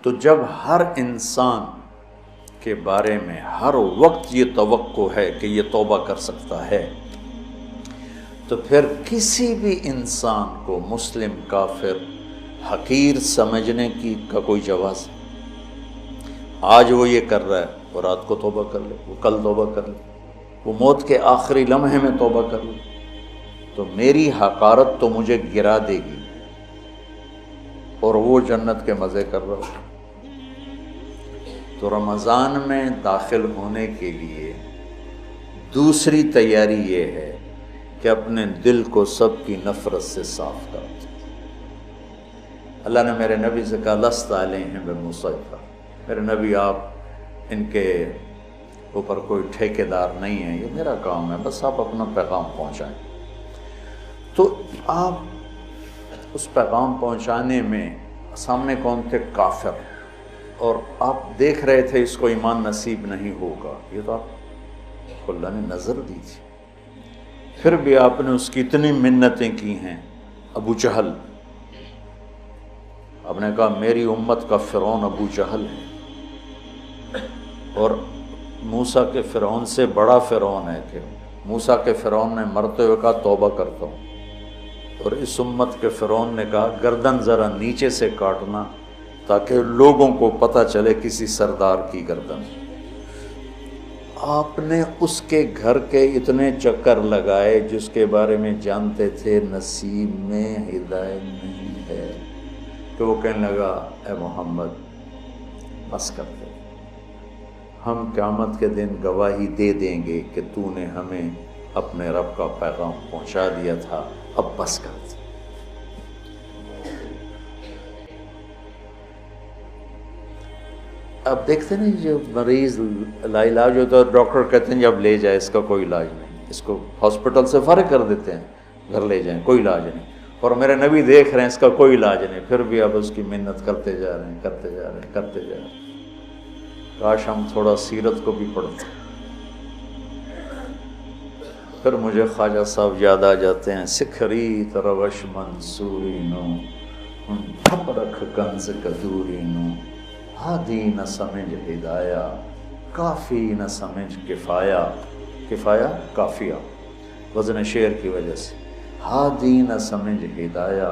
تو جب ہر انسان کے بارے میں ہر وقت یہ توقع ہے کہ یہ توبہ کر سکتا ہے، تو پھر کسی بھی انسان کو مسلم، کافر، حقیر سمجھنے کا کوئی جواز ہے؟ آج وہ یہ کر رہا ہے اور رات کو توبہ کر لے، وہ کل توبہ کر لے، وہ موت کے آخری لمحے میں توبہ کر لے، تو میری حقارت تو مجھے گرا دے گی اور وہ جنت کے مزے کر رہا ہو۔ تو رمضان میں داخل ہونے کے لیے دوسری تیاری یہ ہے کہ اپنے دل کو سب کی نفرت سے صاف کر دو۔ اللہ نے میرے نبی سے کہا لست علیہم بمسیطر، میرے نبی آپ ان کے اوپر کوئی ٹھیکیدار نہیں ہے، یہ میرا کام ہے، بس آپ اپنا پیغام پہنچائیں۔ تو آپ اس پیغام پہنچانے میں سامنے کون تھے؟ کافر، اور آپ دیکھ رہے تھے اس کو ایمان نصیب نہیں ہوگا، یہ تو آپ کو اللہ نے نظر دی تھی، پھر بھی آپ نے اس کی اتنی منتیں کی ہیں۔ ابو جہل، آپ نے کہا میری امت کا فرعون ابو جہل ہے، اور موسیٰ کے فرعون سے بڑا فرعون ہے کہ موسیٰ کے فرعون نے مرتے ہوئے کہا توبہ کرتا ہوں، اور اس امت کے فرعون نے کہا گردن ذرا نیچے سے کاٹنا تاکہ لوگوں کو پتہ چلے کسی سردار کی گردن۔ آپ نے اس کے گھر کے اتنے چکر لگائے جس کے بارے میں جانتے تھے نصیب میں ہدایت نہیں ہے، کہ وہ کہنے لگا اے محمد بس کر دے، ہم قیامت کے دن گواہی دے دیں گے کہ تو نے ہمیں اپنے رب کا پیغام پہنچا دیا تھا، اب بس کر دے۔ اب دیکھتے نہیں جو مریض لا علاج ہوتا ہے ڈاکٹر کہتے ہیں جب لے جائے اس کا کوئی علاج نہیں، اس کو ہاسپٹل سے فارغ کر دیتے ہیں، گھر لے جائیں کوئی علاج نہیں، اور میرے نبی دیکھ رہے ہیں اس کا کوئی علاج نہیں، پھر بھی اب اس کی منت کرتے جا رہے ہیں، کرتے جا رہے ہیں، کرتے جا رہے ہیں۔ کاش ہم تھوڑا سیرت کو بھی پڑھتے۔ پھر مجھے خواجہ صاحب یاد آ جاتے ہیں، سکھری تروش منصوری نو تھپ رکھ کنز کدوری نو، ہادی نہ سمجھ ہدایہ کافی نہ سمجھ کفایہ، کفایہ کافیہ وزن شعر کی وجہ سے، ہادی نہ سمجھ ہدایہ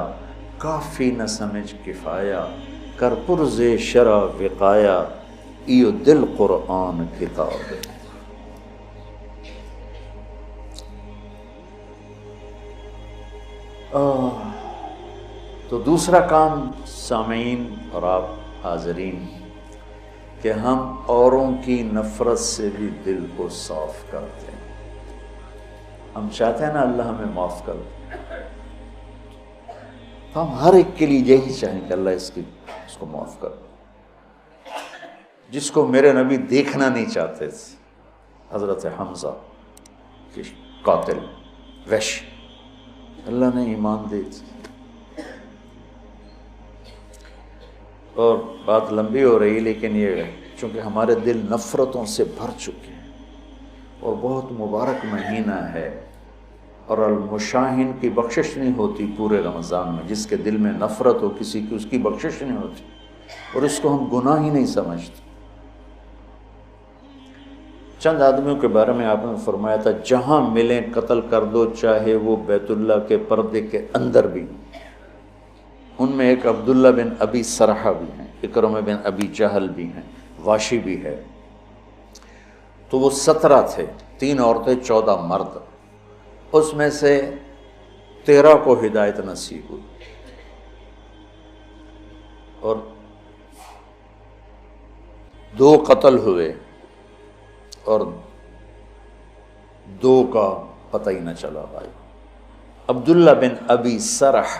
کافی نہ سمجھ کفایہ، کر پرز شرع وقایہ ایو دل قرآن کتاب۔ تو دوسرا کام سامعین اور آپ حاضرین کہ ہم اوروں کی نفرت سے بھی دل کو صاف کرتے ہیں۔ ہم چاہتے ہیں نا اللہ ہمیں معاف کر دے، تو ہم ہر ایک کے لیے یہی چاہیں کہ اللہ اس کو معاف کر دے۔ جس کو میرے نبی دیکھنا نہیں چاہتے تھے، حضرت حمزہ کے قاتل وحش، اللہ نے ایمان دے دی۔ اور بات لمبی ہو رہی لیکن یہ چونکہ ہمارے دل نفرتوں سے بھر چکے ہیں، اور بہت مبارک مہینہ ہے، اور المشاہین کی بخشش نہیں ہوتی پورے رمضان میں، جس کے دل میں نفرت ہو کسی کی اس کی بخشش نہیں ہوتی، اور اس کو ہم گناہ ہی نہیں سمجھتے۔ چند آدمیوں کے بارے میں آپ نے فرمایا تھا جہاں ملیں قتل کر دو، چاہے وہ بیت اللہ کے پردے کے اندر بھی۔ ان میں ایک عبداللہ بن ابی سرحہ بھی ہیں، اکرمہ بن ابی جہل بھی ہیں، واشی بھی ہے۔ تو وہ 17 تھے، 3 عورتیں 14 مرد، اس میں سے 13 کو ہدایت نصیب ہوئی، اور 2 قتل ہوئے اور 2 کا پتہ ہی نہ چلا بھائی۔ عبداللہ بن ابی سرح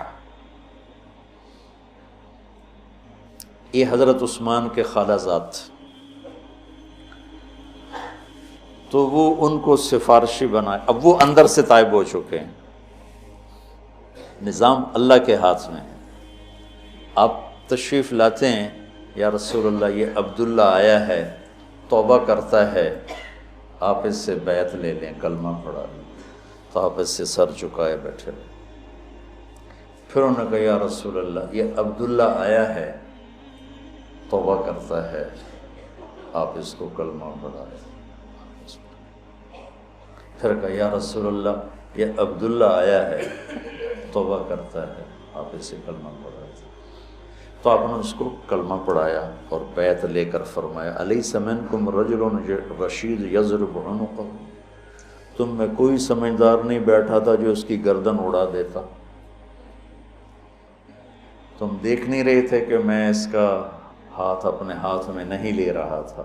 یہ حضرت عثمان کے خالہ زاد تھے، تو وہ ان کو سفارشی بنائے۔ اب وہ اندر سے تائب ہو چکے ہیں، نظام اللہ کے ہاتھ میں ہے۔ آپ تشریف لاتے ہیں یا رسول اللہ یہ عبداللہ آیا ہے، توبہ کرتا ہے، آپ اس سے بیعت لے لیں، کلمہ پڑھا لیں، تو آپ اس سے سر جھکائے بیٹھے۔ پھر انہوں نے کہا یا رسول اللہ یہ عبداللہ آیا ہے توبہ کرتا ہے، آپ اس کو کلمہ پڑھائیں۔ پھر کہا یا رسول اللہ یہ عبداللہ آیا ہے توبہ کرتا ہے، آپ اسے کلمہ پڑھائیں۔ تو آپ نے اس کو کلمہ پڑھایا اور بیعت لے کر فرمایا الیس منکم رجل رشید یضرب عنقہ، تم میں کوئی سمجھدار نہیں بیٹھا تھا جو اس کی گردن اڑا دیتا؟ تم دیکھ نہیں رہے تھے کہ میں اس کا ہاتھ اپنے ہاتھ میں نہیں لے رہا تھا،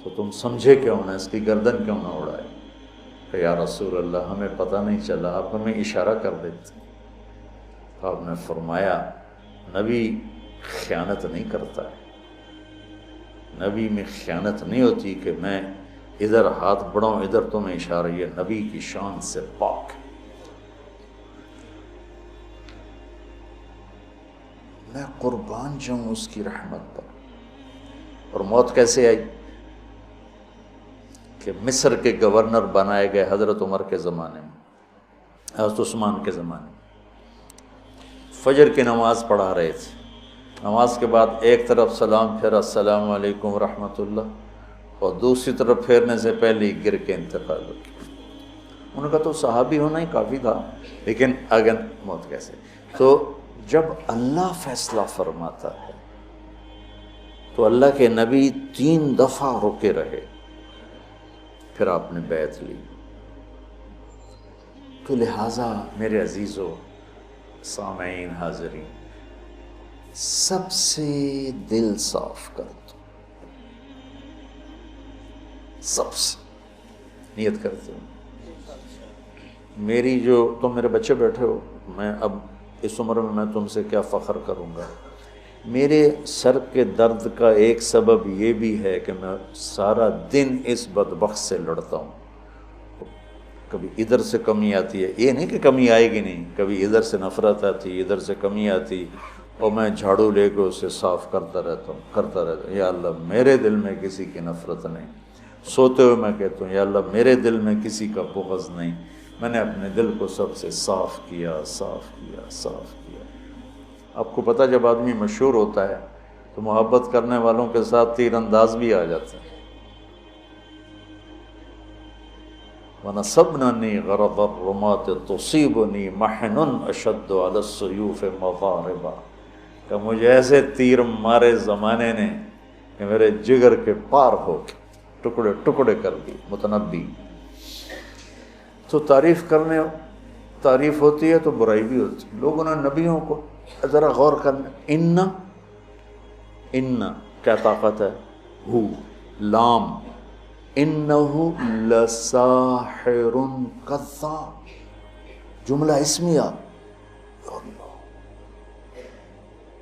تو تم سمجھے کیوں نہ، اس کی گردن کیوں نہ اڑائے؟ کہ یا رسول اللہ ہمیں پتہ نہیں چلا، آپ ہمیں اشارہ کر دیتے۔ تو آپ نے فرمایا نبی خیانت نہیں کرتا ہے، نبی میں خیانت نہیں ہوتی کہ میں ادھر ہاتھ بڑھاؤں ادھر تمہیں اشارہ، یہ نبی کی شان سے پاک ہے۔ میں قربان جاؤں اس کی رحمت پر۔ اور موت کیسے آئی؟ کہ مصر کے گورنر بنائے گئے حضرت عمر کے زمانے میں، حضرت عثمان کے زمانے میں، فجر کی نماز پڑھا رہے تھے، نماز کے بعد ایک طرف سلام پھیرا السلام علیکم ورحمۃ اللہ، اور دوسری طرف پھیرنے سے پہلے ہی گر کے انتقال ہو گیا۔ ان کا تو صحابی ہونا ہی کافی تھا، لیکن اگر موت کیسے؟ تو جب اللہ فیصلہ فرماتا ہے تو اللہ کے نبی 3 دفعہ رکے رہے، پھر آپ نے بیعت لی۔ تو لہٰذا میرے عزیزو، سامعین، حاضرین، سب سے دل صاف کر دو، سب سے نیت کرتے ہو۔ میری جو تم میرے بچے بیٹھے ہو، میں اب اس عمر میں تم سے کیا فخر کروں گا، میرے سر کے درد کا ایک سبب یہ بھی ہے کہ میں سارا دن اس بدبخت سے لڑتا ہوں۔ کبھی ادھر سے کمی آتی ہے، یہ نہیں کہ کمی آئے گی نہیں، کبھی ادھر سے نفرت آتی، ادھر سے کمی آتی، اور میں جھاڑو لے کے اسے صاف کرتا رہتا ہوں۔ یا اللہ میرے دل میں کسی کی نفرت نہیں۔ سوتے ہوئے میں کہتا ہوں یا اللہ میرے دل میں کسی کا بغض نہیں، میں نے اپنے دل کو سب سے صاف کیا، صاف کیا، صاف کیا۔ آپ کو پتہ جب آدمی مشہور ہوتا ہے تو محبت کرنے والوں کے ساتھ تیر انداز بھی آ جاتا ہے۔ وَنَصَبْنَنِي غَرَضَ الرُّمَاةِ تُصِيبُنِي مَحْنٌ أَشَدُّ عَلَى السُّيُوفِ مَضَارِبًا، کہ مجھے ایسے تیر مارے زمانے نے کہ میرے جگر کے پار ہو کے ٹکڑے ٹکڑے کر دی۔ متنبی تو تعریف ہوتی ہے تو برائی بھی ہوتی ہے۔ لوگوں نے نبیوں کو ذرا غور کرنا، ان کیا طاقت ہے، ہو لام، انہو لساحر کذاب، جملہ اسمیہ،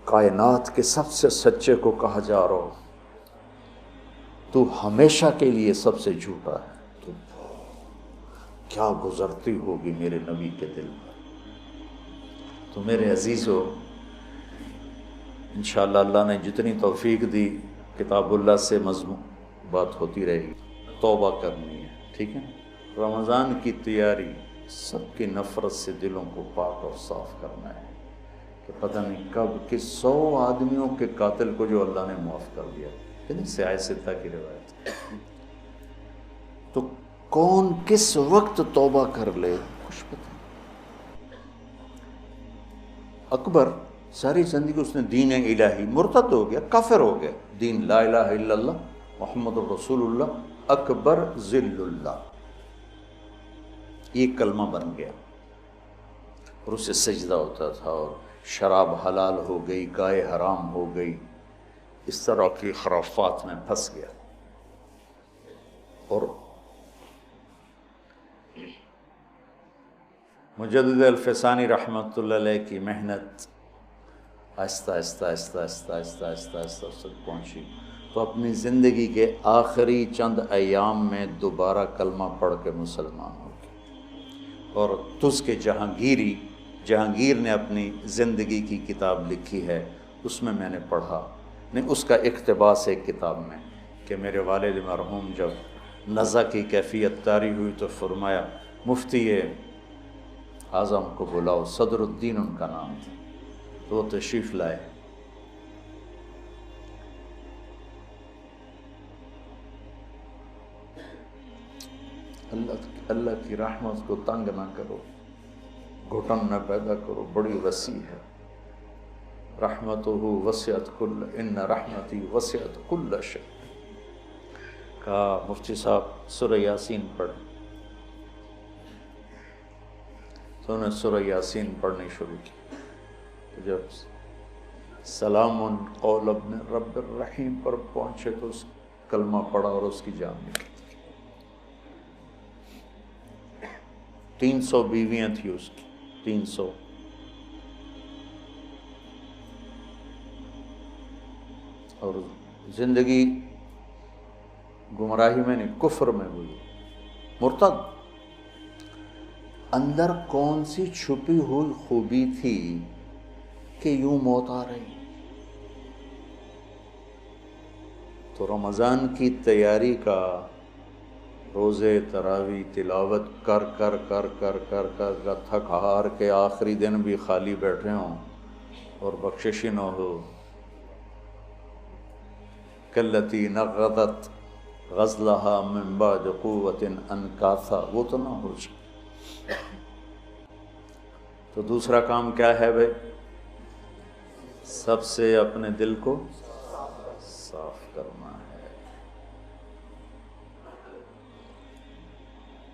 کائنات کے سب سے سچے کو کہا جا رہا ہو تو ہمیشہ کے لیے سب سے جھوٹا ہے، تو کیا گزرتی ہوگی میرے نبی کے دل پر۔ تو میرے عزیزو، انشاءاللہ اللہ نے جتنی توفیق دی کتاب اللہ سے مضمون بات ہوتی رہے گی۔ توبہ کرنی ہے، ٹھیک ہے نا؟ رمضان کی تیاری، سب کی نفرت سے دلوں کو پاک اور صاف کرنا ہے کہ پتہ نہیں کب کس 100 آدمیوں کے قاتل کو جو اللہ نے معاف کر دیا، یعنی سیاہ ستہ کی روایت۔ تو کون کس وقت توبہ کر لے کچھ پتہ نہیں۔ اکبر ساری زندگی اس نے دین الہی، مرتد ہو گیا، کافر ہو گیا، دین لا الہ الا اللہ محمد الرسول اللہ اکبر ذل اللہ، یہ کلمہ بن گیا، اور اسے سجدہ ہوتا تھا، اور شراب حلال ہو گئی، گائے حرام ہو گئی، اس طرح کی خرافات میں پھنس گیا۔ اور مجدد الفسانی رحمۃ اللہ علیہ کی محنت آہستہ آہستہ آہستہ آہستہ آہستہ آہستہ آہستہ اس تک پہنچی، تو اپنی زندگی کے آخری چند ایام میں دوبارہ کلمہ پڑھ کے مسلمان ہو گئے۔ اور تُس کے جہانگیر نے اپنی زندگی کی کتاب لکھی ہے، اس میں نے پڑھا، نہیں اس کا اقتباس ایک کتاب میں، کہ میرے والد مرحوم جب نزع کی کیفیت طاری ہوئی تو فرمایا مفتی اعظم کو بلاؤ، صدر الدین ان کا نام تھا، تو وہ تشریف لائے، اللہ کی رحمت کو تنگ نہ کرو، گھٹن نہ پیدا کرو، بڑی وسیع ہے۔ رحمتہ وسعت کل، ان رحمتی وسعت کل شیء۔ کہا مفتی صاحب سورہ یاسین پڑھیں، تو انہوں نے سورہ یاسین پڑھنی شروع کی۔ تو جب سلام قول ابن رب الرحیم پر پہنچے تو اس کلمہ پڑھا اور اس کی جان نکلی۔ 300 بیویاں تھیں اس کی، 300۔ اور زندگی گمراہی میں نہیں، کفر میں ہوئی، مرتد۔ اندر کون سی چھپی ہوئی خوبی تھی کہ یوں موت آ رہی؟ تو رمضان کی تیاری کا، روزے تراویح تلاوت کر کر کر کر کر کر کر تھک ہار کے آخری دن بھی خالی بیٹھے ہوں اور بخشش نہ ہو، کلتی نقضت غزلها من بعد قوت انکاثا، وہ تو نہ ہو جائے۔ تو دوسرا کام کیا ہے بھائی؟ سب سے اپنے دل کو صاف کرنا۔